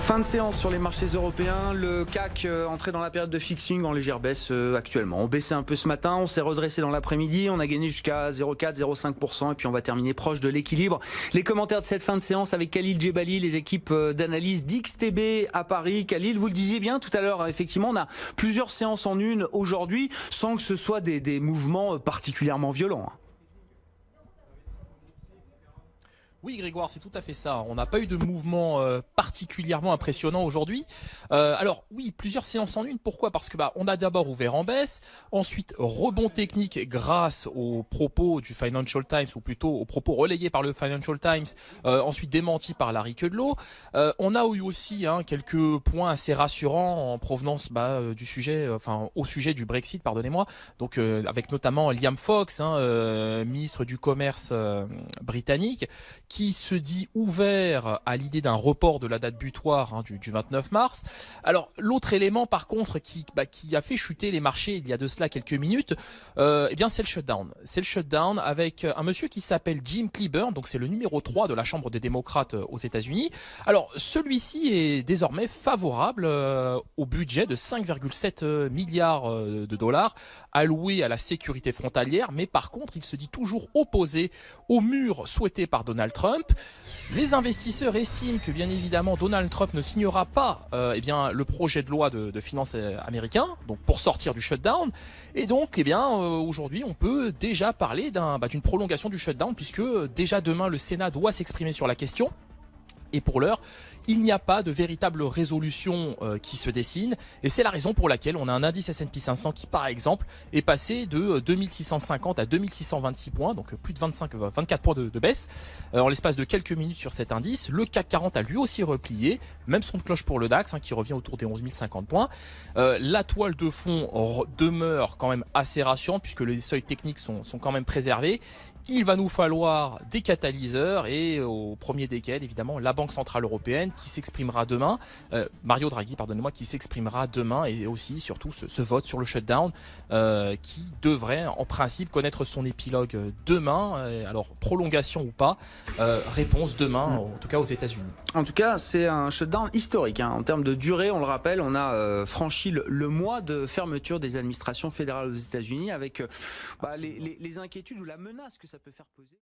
Fin de séance sur les marchés européens. Le CAC entré dans la période de fixing en légère baisse actuellement. On baissait un peu ce matin, on s'est redressé dans l'après-midi, on a gagné jusqu'à 0,4-0,5% et puis on va terminer proche de l'équilibre. Les commentaires de cette fin de séance avec Khalil Djebali, les équipes d'analyse d'XTB à Paris. Khalil, vous le disiez bien tout à l'heure, effectivement, on a plusieurs séances en une aujourd'hui sans que ce soit des mouvements particulièrement violents. Oui Grégoire, c'est tout à fait ça. On n'a pas eu de mouvement particulièrement impressionnant aujourd'hui. Alors oui, plusieurs séances en une. Pourquoi ? Parce que on a d'abord ouvert en baisse, ensuite rebond technique grâce aux propos du Financial Times, ou plutôt aux propos relayés par le Financial Times, ensuite démentis par Larry Kudlow. On a eu aussi quelques points assez rassurants en provenance du sujet, au sujet du Brexit, pardonnez-moi. Donc avec notamment Liam Fox, ministre du Commerce britannique, qui se dit ouvert à l'idée d'un report de la date butoir du 29 mars. Alors l'autre élément par contre qui a fait chuter les marchés il y a de cela quelques minutes, c'est le shutdown. C'est le shutdown avec un monsieur qui s'appelle Jim Clyburn, donc c'est le numéro 3 de la Chambre des démocrates aux États-Unis. Alors celui-ci est désormais favorable au budget de 5,7 milliards de dollars alloué à la sécurité frontalière, mais par contre il se dit toujours opposé au mur souhaité par Donald Trump. Les investisseurs estiment que bien évidemment Donald Trump ne signera pas le projet de loi de finances américain, donc pour sortir du shutdown, et donc aujourd'hui on peut déjà parler d'une prolongation du shutdown, puisque déjà demain le Sénat doit s'exprimer sur la question. Et pour l'heure, il n'y a pas de véritable résolution qui se dessine, et c'est la raison pour laquelle on a un indice S&P 500 qui, par exemple, est passé de 2650 à 2626 points, donc plus de 24 points de baisse en l'espace de quelques minutes sur cet indice. Le CAC 40 a lui aussi replié, même son de cloche pour le DAX qui revient autour des 11 050 points. La toile de fond demeure quand même assez rassurante puisque les seuils techniques sont quand même préservés. Il va nous falloir des catalyseurs et au premier desquels, évidemment, la Banque Centrale Européenne qui s'exprimera demain, Mario Draghi, pardonnez-moi, qui s'exprimera demain, et aussi, surtout, ce vote sur le shutdown qui devrait, en principe, connaître son épilogue demain. Alors, prolongation ou pas, réponse demain, en tout cas aux États-Unis. En tout cas, c'est un shutdown historique. En termes de durée, on le rappelle, on a franchi le mois de fermeture des administrations fédérales aux États-Unis avec les inquiétudes ou la menace que ça peut faire peser.